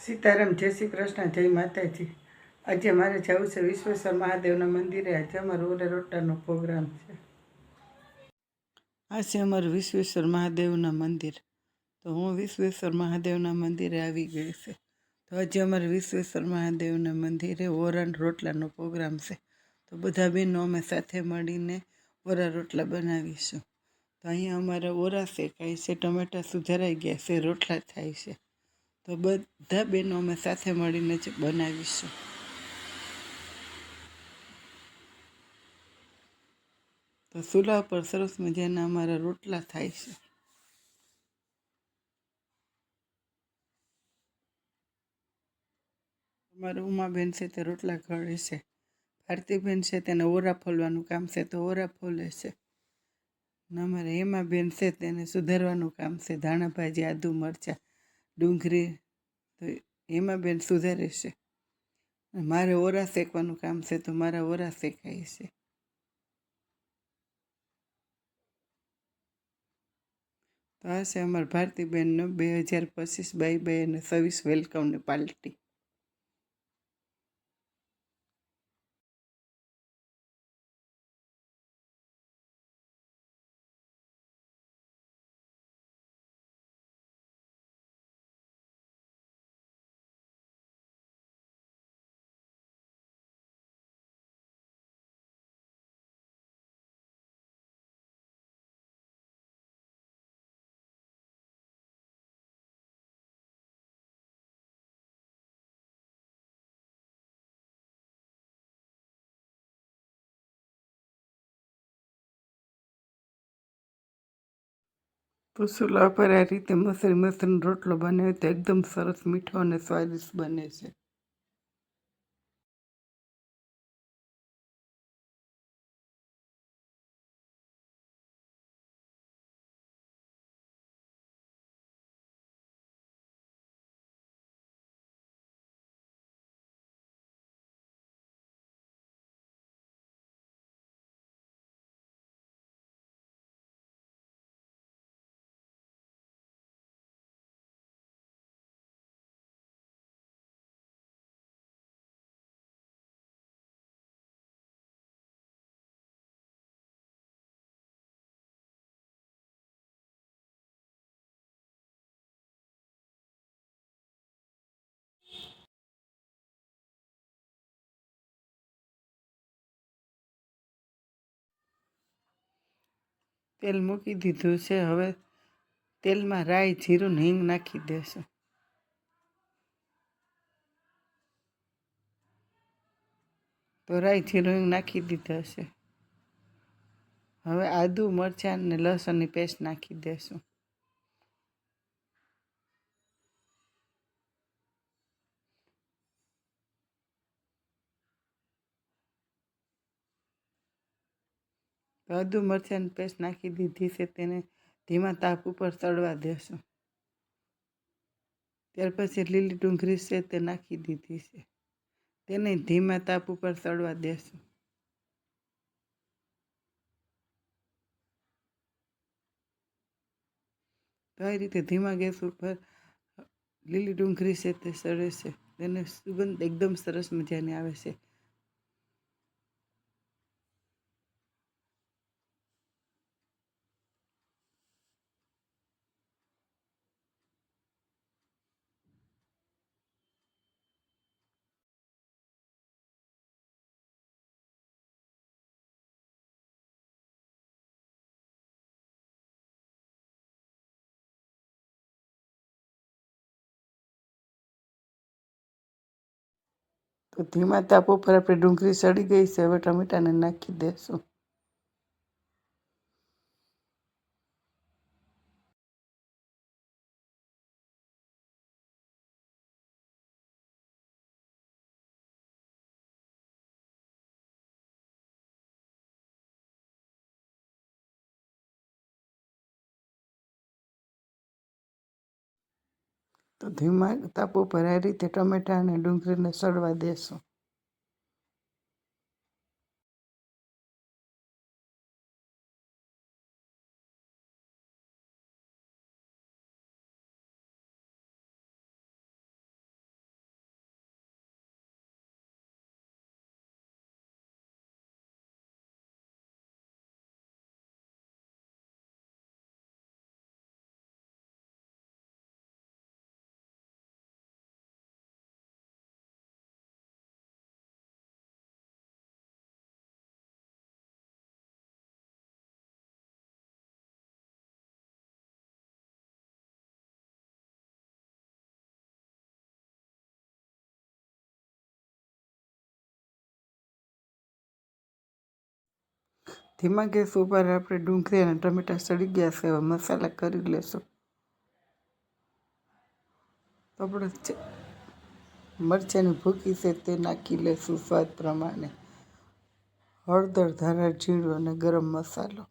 સીતારામ, જય શ્રી કૃષ્ણ, જય માતાજી. આજે મારે જવું છે વિશ્વેશ્વર મહાદેવના મંદિરે. આજે અમારો ઓરે રોટાનો પ્રોગ્રામ છે. આ છે અમારું વિશ્વેશ્વર મહાદેવના મંદિર. તો હું વિશ્વેશ્વર મહાદેવના મંદિરે આવી ગઈ છે. તો આજે અમારે વિશ્વેશ્વર મહાદેવના મંદિરે ઓરા રોટલાનો પ્રોગ્રામ છે. તો બધા બહેનો અમે સાથે મળીને ઓરા રોટલા બનાવીશું. તો અહીંયા અમારા ઓરા શેકાય છે, ટમેટા સુધારાઈ ગયા છે, રોટલા થાય છે. તો બધા બહેનો અમે સાથે મળીને જ બનાવીશું. તો ચૂલા પર સરસ મજાના અમારા રોટલા થાય છે. અમારા ઉમાબેન છે તે રોટલા ઘડે છે. ભારતીબેન છે તેને ઓરા ફોલવાનું કામ છે, તો ઓરા ફોલે છે. ને અમારે હેમાબેન છે તેને સુધારવાનું કામ છે, ધાણા ભાજી, આદુ મરચાં, ડુંગળી. તો હેમાબેન સુધારે છે. મારે ઓરા શેકવાનું કામ છે, તો મારા ઓરા શેકાય છે. તો આ છે અમારા ભારતીબેનનો 2025 બાઈ અને 26 વેલકમની પાર્ટી. તો ચૂલા પર આ રીતે મસરી રોટલો બને તો એકદમ સરસ મીઠો અને સ્વાદિષ્ટ બને છે. તેલ મૂકી દીધું છે. હવે તેલમાં રાઈ, જીરું ને હિંગ નાખી દેશું. તો રાઈ, જીરું, હિંગ નાખી દીધા છે. હવે આદુ મરચાં ને લસણની પેસ્ટ નાખી દેશું. તો આદુ મરચાંની પેસ્ટ નાખી દીધી છે, તેને ધીમા તાપ ઉપર તળવા દેશું. ત્યાર પછી લીલી ડુંગળી છે તે નાખી દીધી છે, તેને ધીમા તાપ ઉપર તળવા દેશું. તો આ રીતે ધીમા ગેસ ઉપર લીલી ડુંગળી છે તે સળે છે, તેને સુગંધ એકદમ સરસ મજાની આવે છે. તો ધીમા તાપ ઉપર આપણે ડુંગળી સળી ગઈ છે. હવે ટમેટાને નાખી દેશું. તો ધીમા તાપ ઉપર આ રીતે ટમેટા અને ડુંગળીને સળવા દેશું. ધીમા ગેસ ઉપર આપણે ડુંગળી અને ટમેટાં સળી ગયા છે. હવે મસાલા કરી લેશું. તો આપણે મરચાંની ભૂકી છે તે નાખી લેશું સ્વાદ પ્રમાણે. હળદર, ધાણા જીરું અને ગરમ મસાલો.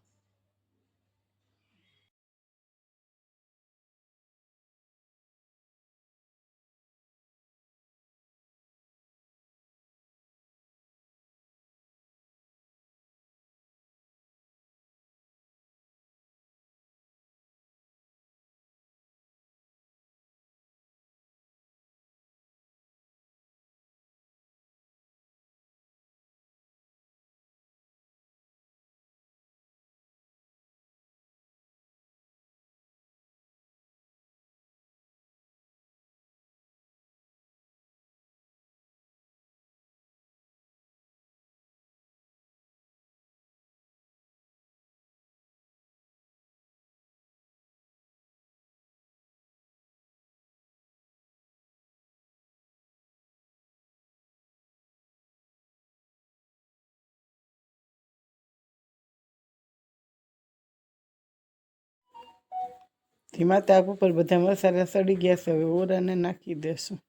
ધીમા તાપ ઉપર બધા મસાલા સડી ગયા છે. હવે ઓરાને નાખી દેશું.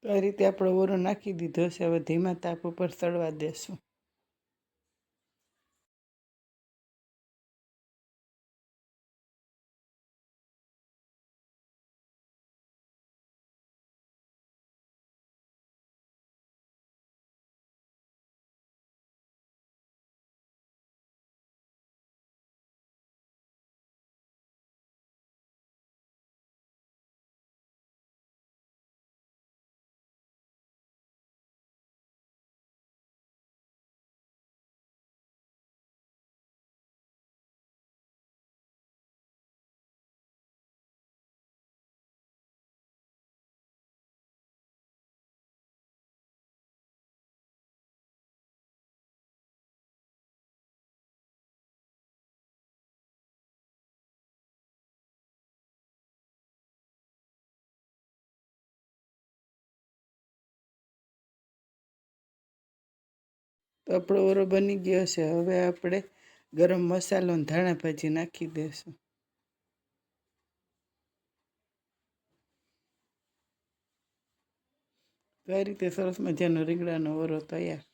તો આ રીતે આપણે ઓરો નાખી દીધો છે. હવે ધીમા તાપ ઉપર સડવા દેશું. તો આપણો ઓરો બની ગયો છે. હવે આપણે ગરમ મસાલો અને ધાણા ભાજી નાખી દઈશું. તો આ રીતે સરસ મજાનો રીંગણાનો ઓરો તૈયાર.